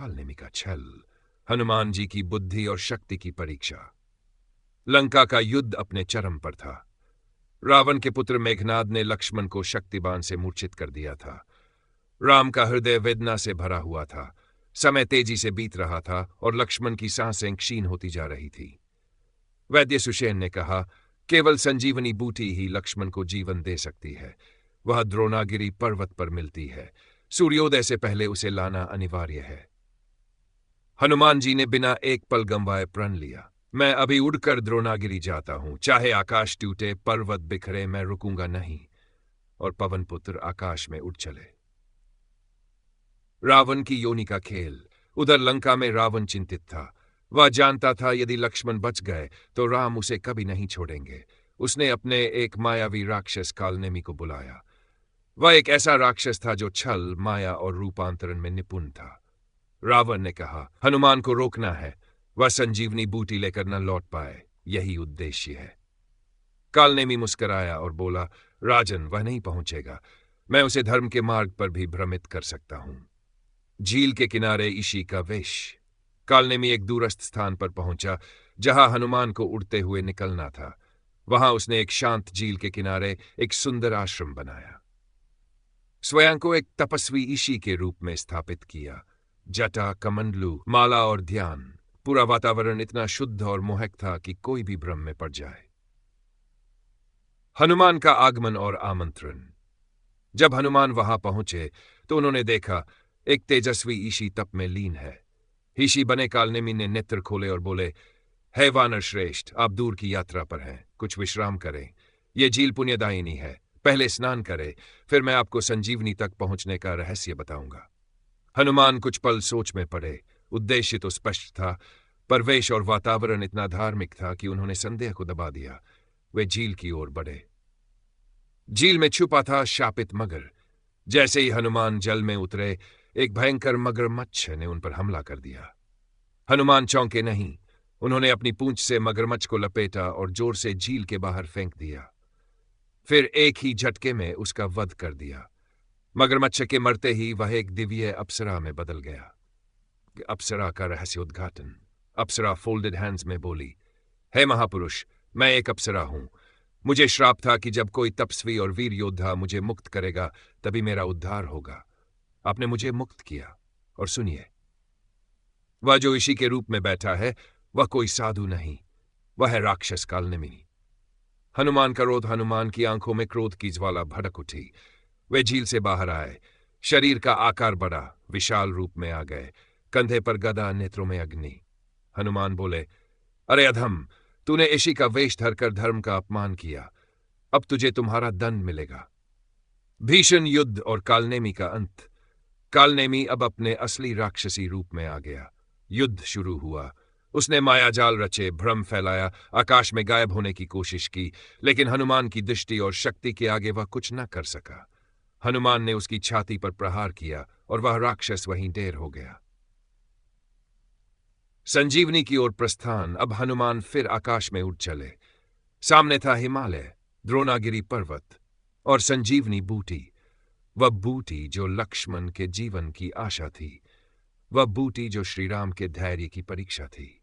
कालनेमी का छल, हनुमान जी की बुद्धि और शक्ति की परीक्षा। लंका का युद्ध अपने चरम पर था। रावण के पुत्र मेघनाद ने लक्ष्मण को शक्तिबाण से मूर्छित कर दिया था। राम का हृदय वेदना से भरा हुआ था। समय तेजी से बीत रहा था और लक्ष्मण की सांसें क्षीण होती जा रही थी। वैद्य सुषेण ने कहा, केवल संजीवनी बूटी ही लक्ष्मण को जीवन दे सकती है। वह द्रोणागिरी पर्वत पर मिलती है। सूर्योदय से पहले उसे लाना अनिवार्य है। हनुमान जी ने बिना एक पल गंवाए प्रण लिया। मैं अभी उड़कर द्रोणागिरी जाता हूं, चाहे आकाश टूटे, पर्वत बिखरे, मैं रुकूंगा नहीं। और पवन पुत्र आकाश में उड़ चले। रावण की योनि का खेल। उधर लंका में रावण चिंतित था। वह जानता था यदि लक्ष्मण बच गए तो राम उसे कभी नहीं छोड़ेंगे। उसने अपने एक मायावी राक्षस कालनेमी को बुलाया। वह एक ऐसा राक्षस था जो छल, माया और रूपांतरण में निपुण था। रावण ने कहा, हनुमान को रोकना है। वह संजीवनी बूटी लेकर न लौट पाए, यही उद्देश्य है। कालनेमी मुस्कराया और बोला, राजन, वह नहीं पहुंचेगा। मैं उसे धर्म के मार्ग पर भी भ्रमित कर सकता हूं। झील के किनारे ईशी का वेश। कालनेमी एक दूरस्थ स्थान पर पहुंचा जहां हनुमान को उड़ते हुए निकलना था। वहां उसने एक शांत झील के किनारे एक सुंदर आश्रम बनाया। स्वयं को एक तपस्वी ईशी के रूप में स्थापित किया। जटा, कमंडलू, माला और ध्यान। पूरा वातावरण इतना शुद्ध और मोहक था कि कोई भी भ्रम में पड़ जाए। हनुमान का आगमन और आमंत्रण। जब हनुमान वहां पहुंचे तो उन्होंने देखा एक तेजस्वी ईशी तप में लीन है। ईशी बने कालनेमी ने नेत्र खोले और बोले, हे वानर श्रेष्ठ, आप दूर की यात्रा पर हैं, कुछ विश्राम करें। यह झील पुण्यदायिनी है। पहले स्नान करें, फिर मैं आपको संजीवनी तक पहुंचने का रहस्य बताऊंगा। हनुमान कुछ पल सोच में पड़े। उद्देश्य तो स्पष्ट था, पर वेश और वातावरण इतना धार्मिक था कि उन्होंने संदेह को दबा दिया। वे झील की ओर बढ़े। झील में छुपा था शापित मगर। जैसे ही हनुमान जल में उतरे, एक भयंकर मगरमच्छ ने उन पर हमला कर दिया। हनुमान चौंके नहीं। उन्होंने अपनी पूंछ से मगरमच्छ को लपेटा और जोर से झील के बाहर फेंक दिया। फिर एक ही झटके में उसका वध कर दिया। मगरमच्छ के मरते ही वह एक दिव्य अप्सरा में बदल गया। अप्सरा का रहस्य उद्घाटन। अप्सरा फोल्डेड हैंड्स में बोली, हे महापुरुष, मैं एक अप्सरा हूं। मुझे श्राप था कि जब कोई तपस्वी और वीर योद्धा मुझे मुक्त करेगा तभी मेरा उद्धार होगा। आपने मुझे मुक्त किया। और सुनिए, वह जो ईशी के रूप में बैठा है वह कोई साधु नहीं, वह है राक्षस कालनेमी। हनुमान का क्रोध। हनुमान की आंखों में क्रोध की ज्वाला भड़क उठी। वे झील से बाहर आए। शरीर का आकार बढ़ा, विशाल रूप में आ गए। कंधे पर गदा, नेत्रों में अग्नि। हनुमान बोले, अरे अधम, तूने ईशी का वेश धरकर धर्म का अपमान किया। अब तुझे तुम्हारा दंड मिलेगा। भीषण युद्ध और कालनेमी का अंत। कालनेमी अब अपने असली राक्षसी रूप में आ गया। युद्ध शुरू हुआ। उसने मायाजाल रचे, भ्रम फैलाया, आकाश में गायब होने की कोशिश की, लेकिन हनुमान की दृष्टि और शक्ति के आगे वह कुछ न कर सका। हनुमान ने उसकी छाती पर प्रहार किया और वह राक्षस वहीं ढेर हो गया। संजीवनी की ओर प्रस्थान। अब हनुमान फिर आकाश में उड़ चले। सामने था हिमालय, द्रोणागिरी पर्वत और संजीवनी बूटी। वह बूटी जो लक्ष्मण के जीवन की आशा थी, वह बूटी जो श्रीराम के धैर्य की परीक्षा थी।